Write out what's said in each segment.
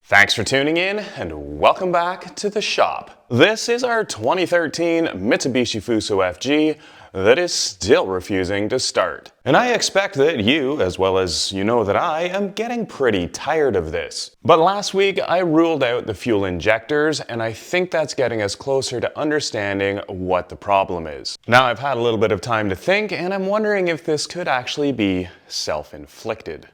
Thanks for tuning in and welcome back to the shop. This is our 2013 Mitsubishi FUSO FG that is still refusing to start. And I expect that you, as well as you know that I, am getting pretty tired of this. But last week I ruled out the fuel injectors and I think that's getting us closer to understanding what the problem is. Now I've had a little bit of time to think and I'm wondering if this could actually be self-inflicted.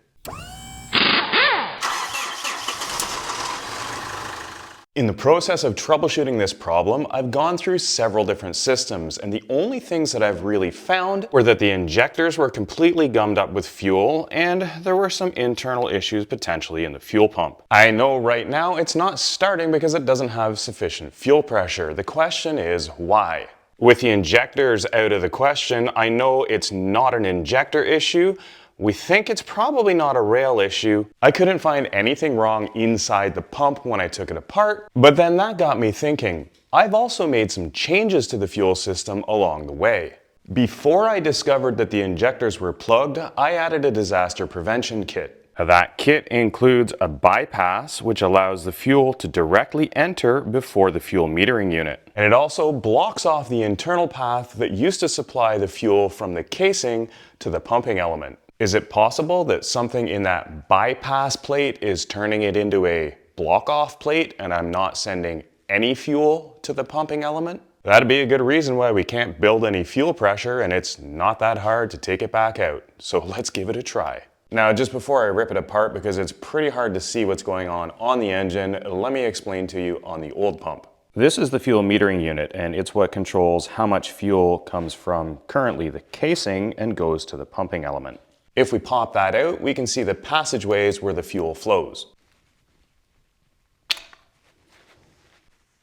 In the process of troubleshooting this problem, I've gone through several different systems, and the only things that I've really found were that the injectors were completely gummed up with fuel, and there were some internal issues potentially in the fuel pump. I know right now it's not starting because it doesn't have sufficient fuel pressure. The question is why? With the injectors out of the question, I know it's not an injector issue. We think it's probably not a rail issue. I couldn't find anything wrong inside the pump when I took it apart, but then that got me thinking. I've also made some changes to the fuel system along the way. Before I discovered that the injectors were plugged, I added a disaster prevention kit. That kit includes a bypass, which allows the fuel to directly enter before the fuel metering unit. And it also blocks off the internal path that used to supply the fuel from the casing to the pumping element. Is it possible that something in that bypass plate is turning it into a block-off plate and I'm not sending any fuel to the pumping element? That'd be a good reason why we can't build any fuel pressure and it's not that hard to take it back out. So let's give it a try. Now, just before I rip it apart, because it's pretty hard to see what's going on the engine, let me explain to you on the old pump. This is the fuel metering unit and it's what controls how much fuel comes from currently the casing and goes to the pumping element. If we pop that out, we can see the passageways where the fuel flows.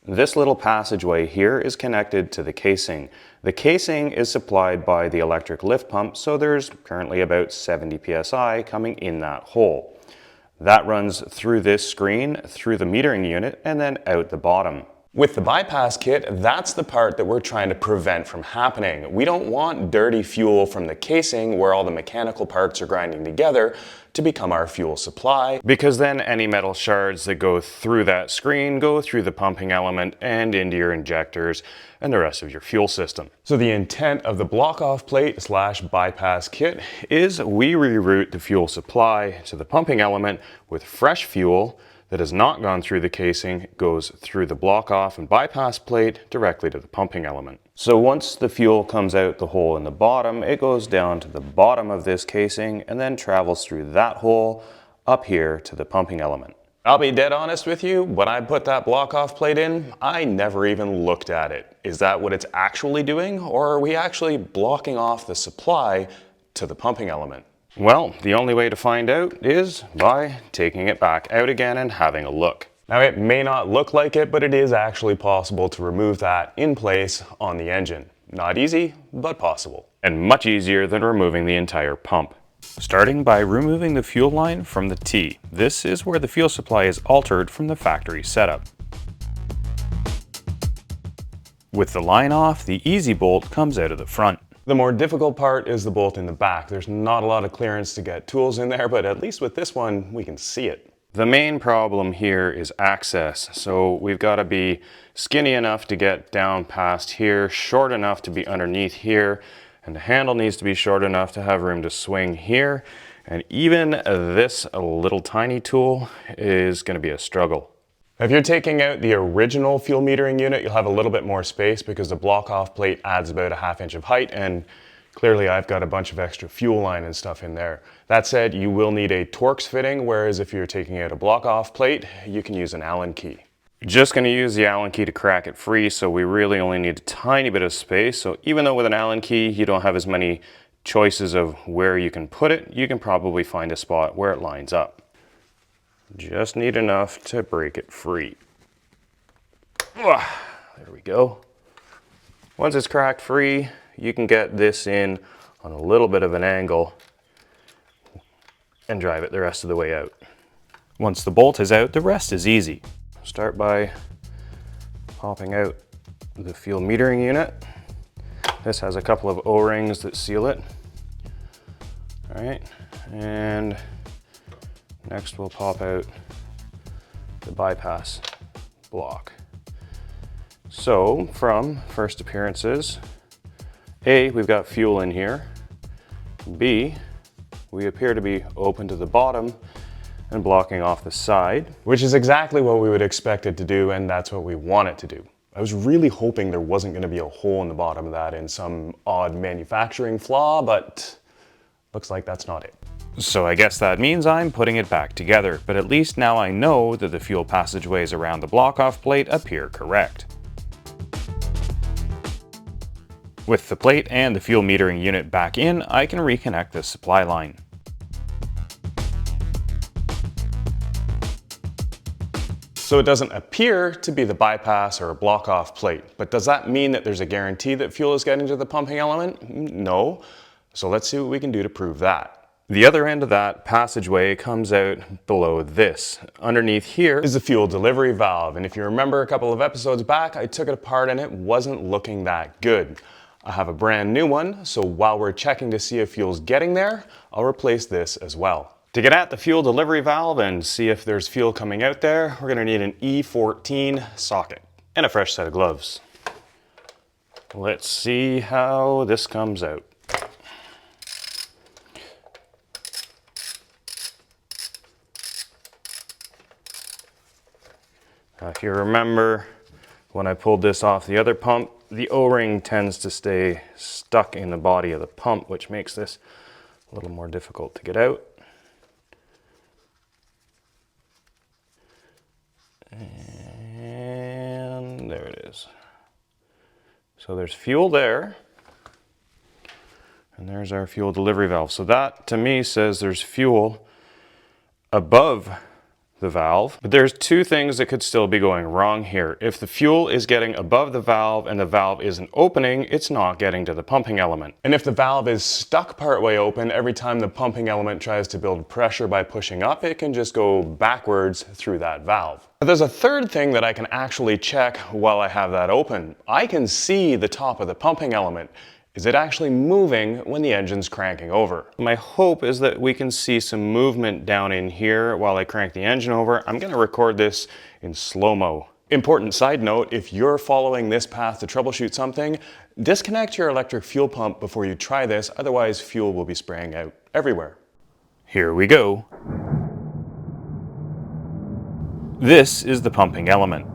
This little passageway here is connected to the casing. The casing is supplied by the electric lift pump, so there's currently about 70 psi coming in that hole. That runs through this screen, through the metering unit, and then out the bottom. With the bypass kit, that's the part that we're trying to prevent from happening. We don't want dirty fuel from the casing where all the mechanical parts are grinding together to become our fuel supply, because then any metal shards that go through that screen go through the pumping element and into your injectors and the rest of your fuel system. So the intent of the block-off plate / bypass kit is we reroute the fuel supply to the pumping element with fresh fuel that has not gone through the casing, goes through the block-off and bypass plate directly to the pumping element. So once the fuel comes out the hole in the bottom, it goes down to the bottom of this casing and then travels through that hole up here to the pumping element. I'll be dead honest with you, when I put that block-off plate in, I never even looked at it. Is that what it's actually doing, or are we actually blocking off the supply to the pumping element? Well, the only way to find out is by taking it back out again and having a look. Now, it may not look like it, but it is actually possible to remove that in place on the engine. Not easy, but possible. And much easier than removing the entire pump. Starting by removing the fuel line from the T. This is where the fuel supply is altered from the factory setup. With the line off, the easy bolt comes out of the front. The more difficult part is the bolt in the back. There's not a lot of clearance to get tools in there, but at least with this one, we can see it. The main problem here is access. So we've got to be skinny enough to get down past here, short enough to be underneath here, and the handle needs to be short enough to have room to swing here. And even this little tiny tool is going to be a struggle. If you're taking out the original fuel metering unit, you'll have a little bit more space because the block-off plate adds about a ½ inch of height, and clearly I've got a bunch of extra fuel line and stuff in there. That said, you will need a Torx fitting, whereas if you're taking out a block-off plate, you can use an Allen key. Just going to use the Allen key to crack it free, so we really only need a tiny bit of space. So even though with an Allen key you don't have as many choices of where you can put it, you can probably find a spot where it lines up. Just need enough to break it free. There we go. Once it's cracked free, you can get this in on a little bit of an angle and drive it the rest of the way out. Once the bolt is out, the rest is easy. Start by popping out the fuel metering unit. This has a couple of O-rings that seal it. All right, and next we'll pop out the bypass block. So from first appearances, A, we've got fuel in here. B, we appear to be open to the bottom and blocking off the side, which is exactly what we would expect it to do, and that's what we want it to do. I was really hoping there wasn't going to be a hole in the bottom of that in some odd manufacturing flaw, but looks like that's not it. So I guess that means I'm putting it back together, but at least now I know that the fuel passageways around the block-off plate appear correct. With the plate and the fuel metering unit back in, I can reconnect this supply line. So it doesn't appear to be the bypass or a block-off plate, but does that mean that there's a guarantee that fuel is getting to the pumping element? No. So let's see what we can do to prove that. The other end of that passageway comes out below this. Underneath here is the fuel delivery valve, and if you remember a couple of episodes back, I took it apart and it wasn't looking that good. I have a brand new one, so while we're checking to see if fuel's getting there, I'll replace this as well. To get at the fuel delivery valve and see if there's fuel coming out there, we're gonna need an E14 socket and a fresh set of gloves. Let's see how this comes out. If you remember, when I pulled this off the other pump, the O-ring tends to stay stuck in the body of the pump, which makes this a little more difficult to get out. And there it is. So there's fuel there, and there's our fuel delivery valve. So that to me says there's fuel above the valve, but there's two things that could still be going wrong here. If the fuel is getting above the valve and the valve isn't opening, it's not getting to the pumping element. And if the valve is stuck partway open, every time the pumping element tries to build pressure by pushing up, it can just go backwards through that valve. But there's a third thing that I can actually check while I have that open. I can see the top of the pumping element. Is it actually moving when the engine's cranking over? My hope is that we can see some movement down in here while I crank the engine over. I'm gonna record this in slow-mo. Important side note, if you're following this path to troubleshoot something, disconnect your electric fuel pump before you try this, otherwise fuel will be spraying out everywhere. Here we go. This is the pumping element.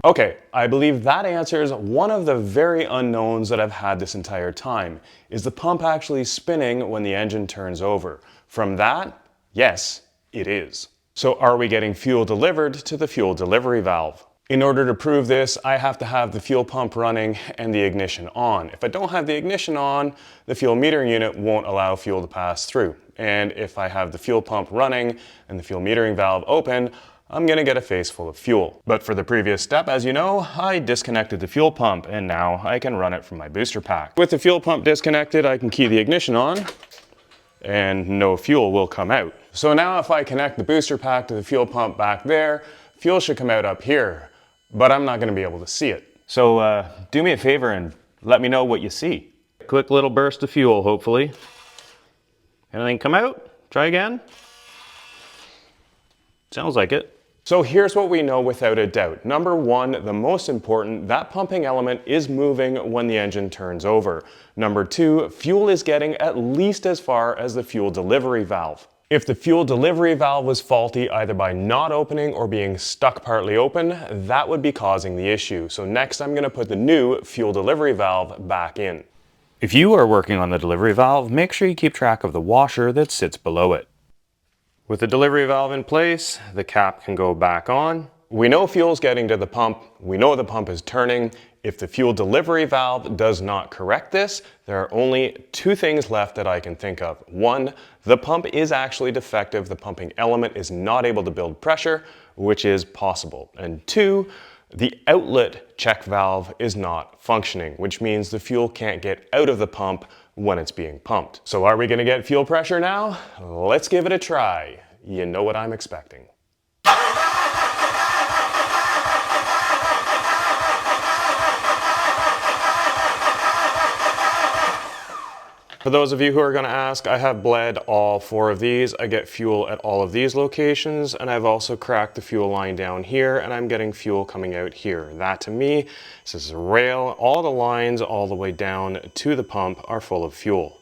Okay, I believe that answers one of the very unknowns that I've had this entire time. Is the pump actually spinning when the engine turns over? From that, yes, it is. So are we getting fuel delivered to the fuel delivery valve? In order to prove this, I have to have the fuel pump running and the ignition on. If I don't have the ignition on, the fuel metering unit won't allow fuel to pass through. And if I have the fuel pump running and the fuel metering valve open, I'm gonna get a face full of fuel. But for the previous step, as you know, I disconnected the fuel pump and now I can run it from my booster pack. With the fuel pump disconnected, I can key the ignition on and no fuel will come out. So now if I connect the booster pack to the fuel pump back there, fuel should come out up here, but I'm not gonna be able to see it. So do me a favor and let me know what you see. Quick little burst of fuel, hopefully. Anything come out? Try again. Sounds like it. So here's what we know without a doubt. Number one, the most important, that pumping element is moving when the engine turns over. Number two, fuel is getting at least as far as the fuel delivery valve. If the fuel delivery valve was faulty either by not opening or being stuck partly open, that would be causing the issue. So next I'm going to put the new fuel delivery valve back in. If you are working on the delivery valve, make sure you keep track of the washer that sits below it. With the delivery valve in place, the cap can go back on. We know fuel's getting to the pump. We know the pump is turning. If the fuel delivery valve does not correct this, there are only two things left that I can think of. One, the pump is actually defective. The pumping element is not able to build pressure, which is possible. And two, the outlet check valve is not functioning, which means the fuel can't get out of the pump when it's being pumped. So are we gonna get fuel pressure now? Let's give it a try. You know what I'm expecting. For those of you who are going to ask, I have bled all 4 of these. I get fuel at all of these locations, and I've also cracked the fuel line down here, and I'm getting fuel coming out here. That to me, this is a rail. All the lines all the way down to the pump are full of fuel.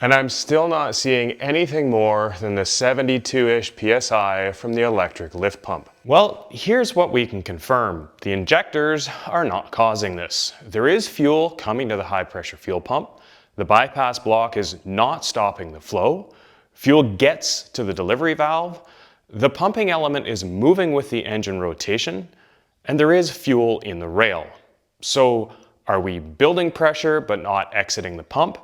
And I'm still not seeing anything more than the 72-ish PSI from the electric lift pump. Well, here's what we can confirm. The injectors are not causing this. There is fuel coming to the high pressure fuel pump. The bypass block is not stopping the flow. Fuel gets to the delivery valve. The pumping element is moving with the engine rotation, and there is fuel in the rail. So are we building pressure but not exiting the pump?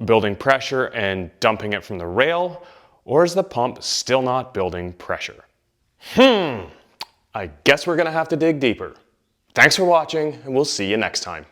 Building pressure and dumping it from the rail? Or is the pump still not building pressure? I guess we're gonna have to dig deeper. Thanks for watching, and we'll see you next time.